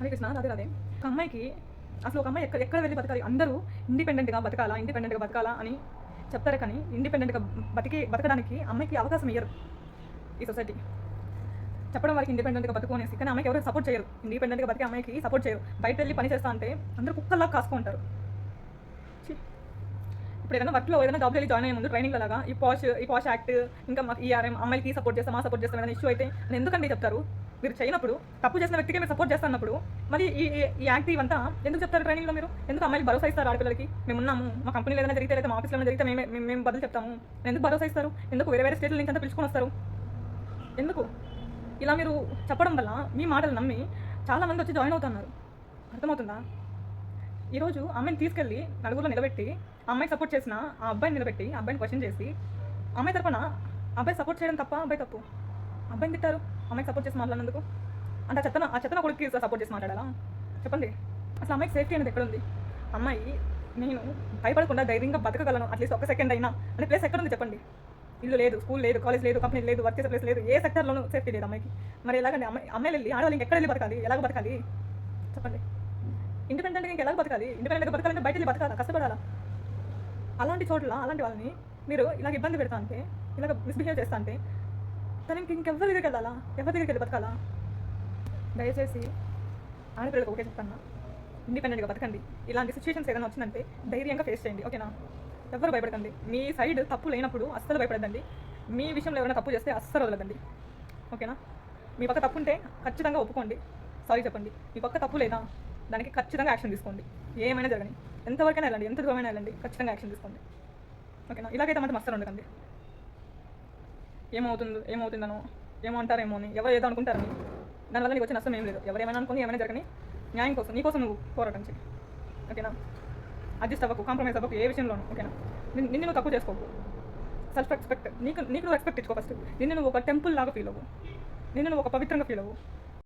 హరే కృష్ణ. రాధే రాధే. ఒక అమ్మాయికి అసలు ఒక అమ్మాయి ఎక్కడ ఎక్కడ వెళ్ళి బతకాలి? అందరూ ఇండిపెండెంట్‌గా బతకాలా అని చెప్తారు కానీ, ఇండిపెండెంట్‌గా బతకడానికి అమ్మాయికి అవకాశం ఇయ్యరు ఈ సొసైటీ. చెప్పడం వరకు ఇండిపెండెంట్‌గా బతుకు అనేసి, కానీ అమ్మాయికి ఎవరు సపోర్ట్ చేయరు. ఇండిపెండెంట్‌గా బతికే అమ్మాయికి సపోర్ట్ చేయరు. బయటెళ్ళి పని చేస్తా అంటే అందరూ కుక్కల్లా కాసుకుంటారు. ఛీ! ఇప్పుడు ఏదైనా వర్క్‌లో ఏదైనా జాబ్‌లో వెళ్ళి జాయిన్ అయ్యే ముందు ట్రైనింగ్ లాగా ఈ పాష్ యాక్ట్, ఇంకా మాకు ఈఆర్ఎం, అమ్మాయిలకి సపోర్ట్ చేస్తాం, సపోర్ట్ చేస్తాం ఏదైనా ఇష్యూ అయితే అని ఎందుకండి చెప్తారు? మీరు చేయనప్పుడు, తప్పు చేసిన వ్యక్తికి మీరు సపోర్ట్ చేస్తున్నప్పుడు మరి ఈ యాక్ట్ ఇవంతా ఎందుకు చెప్తారు ట్రైనింగ్‌లో మీరు? ఎందుకు అమ్మాయిలు భరోసా ఇస్తారు ఆడపిల్లలకి? మేమున్నాము, మా కంపెనీలో ఏదైనా జరిగితే, లేదా మా ఆఫీస్‌లో ఏదైనా జరిగితే మేము బదులు చెప్తాము. ఎందుకు భరోసా ఇస్తారు? ఎందుకు వేరే స్టేట్ల నుంచి అంతా పిలుచుకొని వస్తారు? ఎందుకు? ఇలా మీరు చెప్పడం వల్ల మీ మాటలు నమ్మి చాలామంది వచ్చి జాయిన్ అవుతున్నారు. అర్థమవుతుందా? ఈరోజు అమ్మాయిని తీసుకెళ్ళి నలుగురిలో నిలబెట్టి, అమ్మాయికి సపోర్ట్ చేసిన ఆ అబ్బాయిని నిలబెట్టి, అబ్బాయిని క్వశ్చన్ చేసి, అమ్మాయి తరపున అబ్బాయి సపోర్ట్ చేయడం తప్ప, అబ్బాయి తప్పు. అబ్బాయిని తిట్టారు అమ్మాయికి సపోర్ట్ చేసి మాట్లాడినందుకు. అంటే ఆ చెత్తన కొడుకుకి సపోర్ట్ చేసి మాట్లాడాలా? చెప్పండి. అసలు అమ్మాయికి సేఫ్టీ అనేది ఎక్కడుంది? అమ్మాయి నేను భయపడకుండా ధైర్యంగా బతకగలను అట్లీస్ట్ ఒక సెకండ్ అయినా అనే ప్లేస్ ఎక్కడుంది చెప్పండి? ఇల్లు లేదు, స్కూల్ లేదు, కాలేజ్ లేదు, కంపెనీ లేదు, వర్క్ చేసే ప్లేస్ లేదు, ఏ సెక్టర్లోనూ సేఫ్టీ లేదు అమ్మాయికి. మరి ఎలాగండి అమ్మాయిలు వెళ్ళి ఆడవాళ్ళు ఇంకెక్కడ వెళ్ళి బతకాలి? ఎలాగ బతకాలి చెప్పండి? ఇండిపెండెంట్గా ఇంకెలాగ బతకాలి? ఇండిపెండెంట్గా బతకాలంటే బయట వెళ్ళి బతకాలా, కష్టపడాలా? అలాంటి చోట్ల అలాంటి వాళ్ళని మీరు ఇలాగ ఇబ్బంది పెడతా అంటే, ఇలాగ మిస్బిహేవ్ చేస్తా అంటే తనకి ఇంకెవ్వరి దగ్గరికి వెళ్ళాలా? ఎవరి దగ్గరికి వెళ్ళి బతకాలా? దయచేసి ఆడపిల్లలకు ఓకే చెప్తాను, ఇండిపెండెంట్గా బతకండి. ఇలాంటి సిచ్యువేషన్స్ ఏదైనా వచ్చిందంటే ధైర్యంగా ఫేస్ చేయండి. ఓకేనా? ఎవరు భయపడకండి. మీ సైడ్ తప్పు లేనప్పుడు అస్సలు భయపడద్దండి. మీ విషయంలో ఎవరైనా తప్పు చేస్తే అస్సలు వదలదండి. ఓకేనా? మీ పక్క తప్పు ఉంటే ఖచ్చితంగా ఒప్పుకోండి, సారీ చెప్పండి. మీ పక్క తప్పు లేదా దానికి ఖచ్చితంగా యాక్షన్ తీసుకోండి. ఏమైనా జరగని, ఎంతవరకైనా వెళ్ళండి, ఎంత దూరమైనా వెళ్ళండి, ఖచ్చితంగా యాక్షన్ తీసుకోండి. ఓకేనా? ఇలాగైతే మాత్రం అస్సలు ఉండకండి. ఏమవుతుందనో, ఏమో అంటారేమో అని, ఎవరు ఏదో అనుకుంటారని దానివల్ల నీకు వచ్చిన నష్టం ఏం లేదు. ఎవరేమైనా అనుకుని ఏమైనా జరగని, న్యాయం కోసం నీకోసం నువ్వు పోరాటం చేయి. ఓకేనా? అడ్జస్ట్ అవ్వకు, కాంప్రమైజ్ అవ్వకు ఏ విషయంలోనూ. ఓకేనా? నిన్ను నువ్వు తప్పు చేసుకోకు. సెల్ఫ్ రెస్పెక్ట్ నీకు నువ్వు రెస్పెక్ట్ ఇచ్చుకో ఫస్ట్. నిన్ను నువ్వు ఒక టెంపుల్ లాగా ఫీల్ అవ్వు, నిన్ను నువ్వు ఒక పవిత్రంగా ఫీల్ అవ్వు.